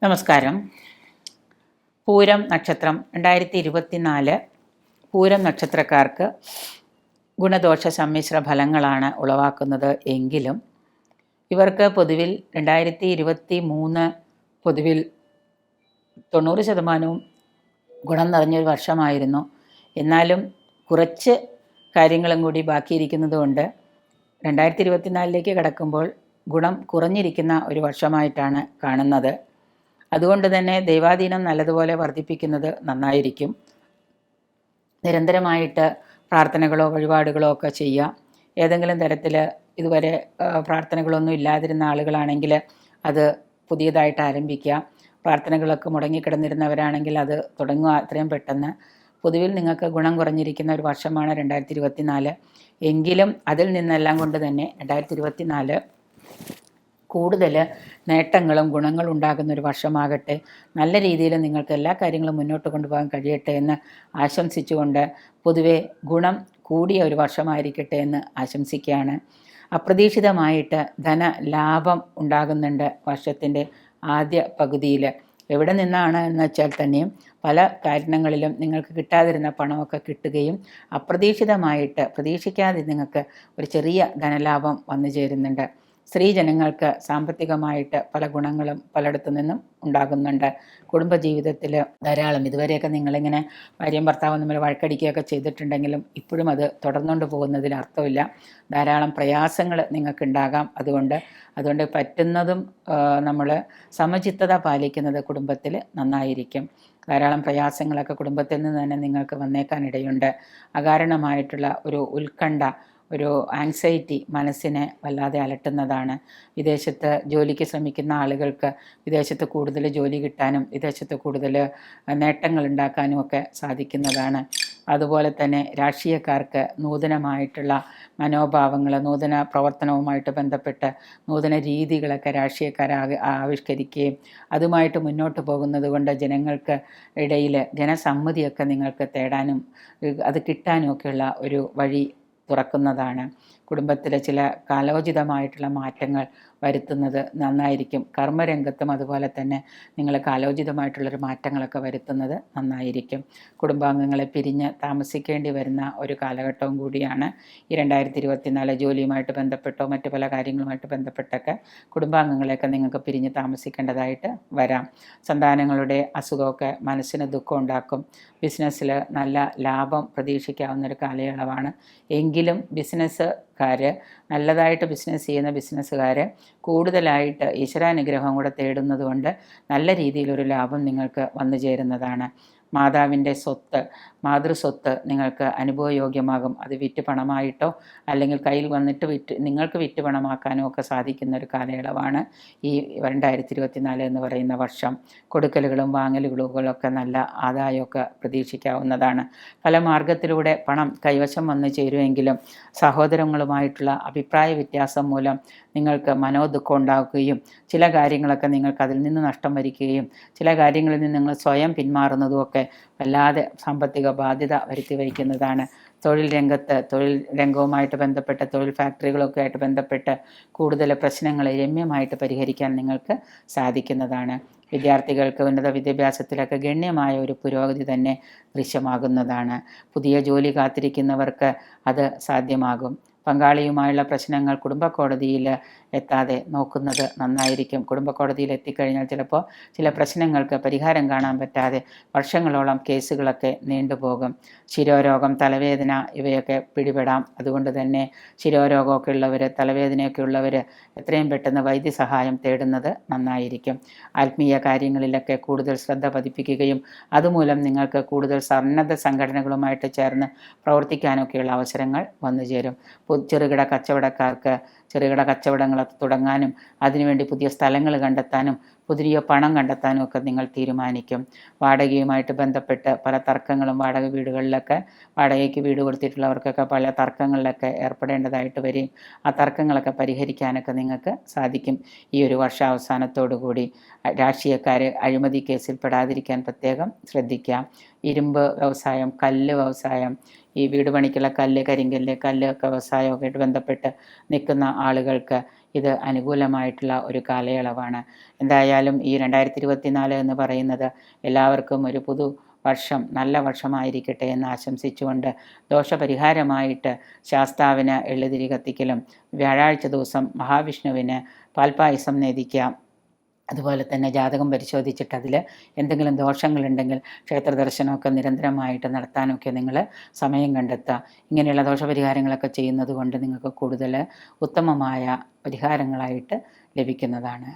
നമസ്കാരം. പൂരം നക്ഷത്രം 2024 പൂരം നക്ഷത്രക്കാർക്ക് ഗുണദോഷ സമ്മിശ്ര ഫലങ്ങളാണ് ഉളവാക്കുന്നത് എങ്കിലും ഇവർക്ക് പൊതുവിൽ 2023 പൊതുവിൽ 90% ഗുണം നിറഞ്ഞൊരു വർഷമായിരുന്നു. എന്നാലും കുറച്ച് കാര്യങ്ങളും കൂടി ബാക്കിയിരിക്കുന്നതുകൊണ്ട് 2024 കടക്കുമ്പോൾ ഗുണം കുറഞ്ഞിരിക്കുന്ന ഒരു വർഷമായിട്ടാണ് കാണുന്നത്. അതുകൊണ്ട് തന്നെ ദൈവാധീനം നല്ലതുപോലെ വർദ്ധിപ്പിക്കുന്നത് നന്നായിരിക്കും. നിരന്തരമായിട്ട് പ്രാർത്ഥനകളോ വഴിപാടുകളോ ഒക്കെ ചെയ്യുക. ഏതെങ്കിലും തരത്തിൽ ഇതുവരെ പ്രാർത്ഥനകളൊന്നും ഇല്ലാതിരുന്ന ആളുകളാണെങ്കിൽ അത് പുതിയതായിട്ട് ആരംഭിക്കുക. പ്രാർത്ഥനകളൊക്കെ മുടങ്ങിക്കിടന്നിരുന്നവരാണെങ്കിൽ അത് തുടങ്ങുക എത്രയും പെട്ടെന്ന്. പൊതുവിൽ നിങ്ങൾക്ക് ഗുണം കുറഞ്ഞിരിക്കുന്ന ഒരു വർഷമാണ് 2024. എങ്കിലും അതിൽ നിന്നെല്ലാം കൊണ്ട് തന്നെ 2024 കൂടുതൽ നേട്ടങ്ങളും ഗുണങ്ങളും ഉണ്ടാകുന്ന ഒരു വർഷമാകട്ടെ. നല്ല രീതിയിൽ നിങ്ങൾക്ക് എല്ലാ കാര്യങ്ങളും മുന്നോട്ട് കൊണ്ടുപോകാൻ കഴിയട്ടെ എന്ന് ആശംസിച്ചുകൊണ്ട് പൊതുവെ ഗുണം കൂടിയ ഒരു വർഷമായിരിക്കട്ടെ എന്ന് ആശംസിക്കുകയാണ്. അപ്രതീക്ഷിതമായിട്ട് ധനലാഭം ഉണ്ടാകുന്നുണ്ട് വർഷത്തിൻ്റെ ആദ്യ പകുതിയിൽ. എവിടെ നിന്നാണ് എന്ന് വെച്ചാൽ തന്നെയും പല കാരണങ്ങളിലും നിങ്ങൾക്ക് കിട്ടാതിരുന്ന പണമൊക്കെ കിട്ടുകയും അപ്രതീക്ഷിതമായിട്ട് പ്രതീക്ഷിക്കാതെ നിങ്ങൾക്ക് ഒരു ചെറിയ ധനലാഭം വന്നു ചേരുന്നുണ്ട്. സ്ത്രീജനങ്ങൾക്ക് സാമ്പത്തികമായിട്ട് പല ഗുണങ്ങളും പലയിടത്തു നിന്നും ഉണ്ടാകുന്നുണ്ട്. കുടുംബജീവിതത്തിൽ ധാരാളം ഇതുവരെയൊക്കെ നിങ്ങളിങ്ങനെ ഭാര്യയും ഭർത്താവും തമ്മിൽ വഴക്കടിക്കുകയൊക്കെ ചെയ്തിട്ടുണ്ടെങ്കിലും ഇപ്പോഴും അത് തുടർന്നുകൊണ്ട് പോകുന്നതിൽ അർത്ഥമില്ല. ധാരാളം പ്രയാസങ്ങൾ നിങ്ങൾക്കുണ്ടാകാം. അതുകൊണ്ട് പറ്റുന്നതും നമ്മൾ സമചിത്തത പാലിക്കുന്നത് കുടുംബത്തിൽ നന്നായിരിക്കും. ധാരാളം പ്രയാസങ്ങളൊക്കെ കുടുംബത്തിൽ നിന്ന് തന്നെ നിങ്ങൾക്ക് വന്നേക്കാനിടയുണ്ട്. അകാരണമായിട്ടുള്ള ഒരു ഉത്കണ്ഠ, ഒരു ആങ്സൈറ്റി മനസ്സിനെ വല്ലാതെ അലട്ടുന്നതാണ്. വിദേശത്ത് ജോലിക്ക് ശ്രമിക്കുന്ന ആളുകൾക്ക് വിദേശത്ത് കൂടുതൽ ജോലി കിട്ടാനും വിദേശത്ത് കൂടുതൽ നേട്ടങ്ങൾ ഉണ്ടാക്കാനും ഒക്കെ സാധിക്കുന്നതാണ്. അതുപോലെ തന്നെ രാഷ്ട്രീയക്കാർക്ക് നൂതനമായിട്ടുള്ള മനോഭാവങ്ങൾ, നൂതന പ്രവർത്തനവുമായിട്ട് ബന്ധപ്പെട്ട് നൂതന രീതികളൊക്കെ രാഷ്ട്രീയക്കാർ ആവിഷ്കരിക്കുകയും അതുമായിട്ട് മുന്നോട്ട് പോകുന്നത് കൊണ്ട് ജനങ്ങൾക്ക് ഇടയിൽ ജനസമ്മതിയൊക്കെ നിങ്ങൾക്ക് തേടാനും അത് കിട്ടാനും ഒക്കെയുള്ള ഒരു വഴി തുറക്കുന്നതാണ്. കുടുംബത്തിലെ ചില കാലോചിതമായിട്ടുള്ള മാറ്റങ്ങൾ വരുത്തുന്നത് നന്നായിരിക്കും. കർമ്മരംഗത്തും അതുപോലെ തന്നെ നിങ്ങൾ കാലോചിതമായിട്ടുള്ളൊരു മാറ്റങ്ങളൊക്കെ വരുത്തുന്നത് നന്നായിരിക്കും. കുടുംബാംഗങ്ങളെ പിരിഞ്ഞ് താമസിക്കേണ്ടി വരുന്ന ഒരു കാലഘട്ടവും കൂടിയാണ് ഈ 2024. ജോലിയുമായിട്ട് ബന്ധപ്പെട്ടോ മറ്റു പല കാര്യങ്ങളുമായിട്ട് ബന്ധപ്പെട്ടൊക്കെ കുടുംബാംഗങ്ങളെയൊക്കെ നിങ്ങൾക്ക് പിരിഞ്ഞ് താമസിക്കേണ്ടതായിട്ട് വരാം. സന്താനങ്ങളുടെ അസുഖമൊക്കെ മനസ്സിന് ദുഃഖം ഉണ്ടാക്കും. ബിസിനസ്സിൽ നല്ല ലാഭം പ്രതീക്ഷിക്കാവുന്നൊരു കാലയളവാണ്. എങ്കിലും ബിസിനസ്സുകാർ, നല്ലതായിട്ട് ബിസിനസ് ചെയ്യുന്ന ബിസിനസ്സുകാർ കൂടുതലായിട്ട് ഈശ്വരാനുഗ്രഹം കൂടെ തേടുന്നത് കൊണ്ട് നല്ല രീതിയിലൊരു ലാഭം നിങ്ങൾക്ക് വന്നു ചേരുന്നതാണ്. മാതാവിൻ്റെ സ്വത്ത്, മാതൃസ്വത്ത് നിങ്ങൾക്ക് അനുഭവയോഗ്യമാകും. അത് വിറ്റ് പണമായിട്ടോ അല്ലെങ്കിൽ കയ്യിൽ വന്നിട്ട് നിങ്ങൾക്ക് വിറ്റ് പണമാക്കാനോ ഒക്കെ സാധിക്കുന്ന ഒരു കാലയളവാണ് ഈ 2024 എന്ന് പറയുന്ന വർഷം. കൊടുക്കലുകളും വാങ്ങലുകളൊക്കെ നല്ല ആദായമൊക്കെ പ്രതീക്ഷിക്കാവുന്നതാണ്. പല മാർഗത്തിലൂടെ പണം കൈവശം വന്നു ചേരുമെങ്കിലും സഹോദരങ്ങളുമായിട്ടുള്ള അഭിപ്രായ വ്യത്യാസം മൂലം നിങ്ങൾക്ക് മനോദുഃഖം ഉണ്ടാക്കുകയും ചില കാര്യങ്ങളൊക്കെ നിങ്ങൾക്ക് അതിൽ നിന്ന് നഷ്ടം വരികയും ചില കാര്യങ്ങളിൽ നിന്ന് നിങ്ങൾ സ്വയം പിന്മാറുന്നതുമൊക്കെ വല്ലാതെ സാമ്പത്തിക ബാധ്യത വരുത്തി വയ്ക്കുന്നതാണ്. തൊഴിൽ രംഗവുമായിട്ട് ബന്ധപ്പെട്ട തൊഴിൽ ഫാക്ടറികളൊക്കെ ആയിട്ട് ബന്ധപ്പെട്ട് കൂടുതൽ പ്രശ്നങ്ങൾ രമ്യമായിട്ട് പരിഹരിക്കാൻ നിങ്ങൾക്ക് സാധിക്കുന്നതാണ്. വിദ്യാർത്ഥികൾക്ക് ഉന്നത വിദ്യാഭ്യാസത്തിലൊക്കെ ഗണ്യമായ ഒരു പുരോഗതി തന്നെ ദൃശ്യമാകുന്നതാണ്. പുതിയ ജോലി കാത്തിരിക്കുന്നവർക്ക് അത് സാധ്യമാകും. പങ്കാളിയുമായുള്ള പ്രശ്നങ്ങൾ കുടുംബ കോടതിയിൽ എത്താതെ നോക്കുന്നത് നന്നായിരിക്കും. കുടുംബ കോടതിയിൽ എത്തിക്കഴിഞ്ഞാൽ ചിലപ്പോൾ ചില പ്രശ്നങ്ങൾക്ക് പരിഹാരം കാണാൻ പറ്റാതെ വർഷങ്ങളോളം കേസുകളൊക്കെ നീണ്ടുപോകും. ശിരോരോഗം, തലവേദന ഇവയൊക്കെ പിടിപെടാം. അതുകൊണ്ട് തന്നെ ശിരോരോഗമൊക്കെ ഉള്ളവർ, തലവേദനയൊക്കെ ഉള്ളവർ എത്രയും പെട്ടെന്ന് വൈദ്യസഹായം തേടുന്നത് നന്നായിരിക്കും. ആത്മീയ കാര്യങ്ങളിലൊക്കെ കൂടുതൽ ശ്രദ്ധ പതിപ്പിക്കുകയും അതുമൂലം നിങ്ങൾക്ക് കൂടുതൽ സന്നദ്ധ സംഘടനകളുമായിട്ട് ചേർന്ന് പ്രവർത്തിക്കാനൊക്കെയുള്ള അവസരങ്ങൾ വന്നു ചേരും. ചെറുകിട കച്ചവടക്കാർക്ക് ചെറുകിട കച്ചവടങ്ങൾ തുടങ്ങാനും അതിനുവേണ്ടി പുതിയ സ്ഥലങ്ങൾ കണ്ടെത്താനും പുതിയ പണം കണ്ടെത്താനും ഒക്കെ നിങ്ങൾ തീരുമാനിക്കും. വാടകയുമായിട്ട് ബന്ധപ്പെട്ട് പല തർക്കങ്ങളും, വാടക വീടുകളിലൊക്കെ വാടകയ്ക്ക് വീട് കൊടുത്തിട്ടുള്ളവർക്കൊക്കെ പല തർക്കങ്ങളിലൊക്കെ ഏർപ്പെടേണ്ടതായിട്ട് വരും. ആ തർക്കങ്ങളൊക്കെ പരിഹരിക്കാനൊക്കെ നിങ്ങൾക്ക് സാധിക്കും ഈ ഒരു വർഷാവസാനത്തോടു കൂടി. രാഷ്ട്രീയക്കാർ അഴിമതി കേസിൽ പെടാതിരിക്കാൻ പ്രത്യേകം ശ്രദ്ധിക്കാം. ഇരുമ്പ് വ്യവസായം, കല്ല് വ്യവസായം, ഈ വീട് പണിക്കുള്ള കല്ല്, കരിങ്കല്ല്, കല്ല് ഒക്കെ വ്യവസായമൊക്കെ ആയിട്ട് ബന്ധപ്പെട്ട് നിൽക്കുന്ന ആളുകൾക്ക് ഇത് അനുകൂലമായിട്ടുള്ള ഒരു കാലയളവാണ്. എന്തായാലും ഈ 2024 എന്ന് പറയുന്നത് എല്ലാവർക്കും ഒരു വർഷം നല്ല വർഷമായിരിക്കട്ടെ എന്ന് ആശംസിച്ചുകൊണ്ട് ദോഷപരിഹാരമായിട്ട് ശാസ്താവിന് എള്ളുതിരി കത്തിക്കലും, വ്യാഴാഴ്ച ദിവസം മഹാവിഷ്ണുവിന് പാൽപ്പായസം നേദിക്കാം. അതുപോലെ തന്നെ ജാതകം പരിശോധിച്ചിട്ട് അതിൽ എന്തെങ്കിലും ദോഷങ്ങളുണ്ടെങ്കിൽ ക്ഷേത്ര ദർശനമൊക്കെ നിരന്തരമായിട്ട് നടത്താനൊക്കെ നിങ്ങൾ സമയം കണ്ടെത്തുക. ഇങ്ങനെയുള്ള ദോഷപരിഹാരങ്ങളൊക്കെ ചെയ്യുന്നത് കൊണ്ട് നിങ്ങൾക്ക് കൂടുതൽ ഉത്തമമായ പരിഹാരങ്ങളായിട്ട് ലഭിക്കുന്നതാണ്.